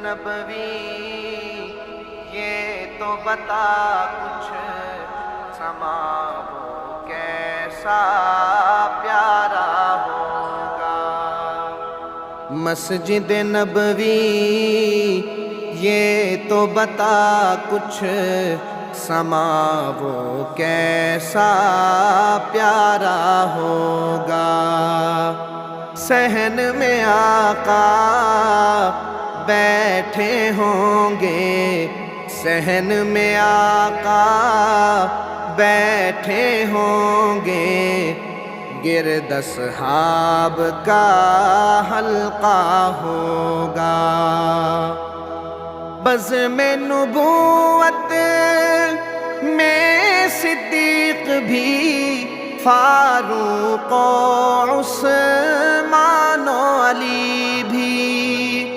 نبوی یہ تو بتا کچھ سما وہ کیسا پیارا ہوگا۔ مسجد نبوی یہ تو بتا کچھ سما وہ کیسا پیارا ہوگا۔ صحن میں آقا بیٹھے ہوں گے، صحن میں آقا بیٹھے ہوں گے، گرد اصحاب کا حلقہ ہوگا۔ بزم نبوت میں صدیق بھی، فاروق و عثمان و علی بھی،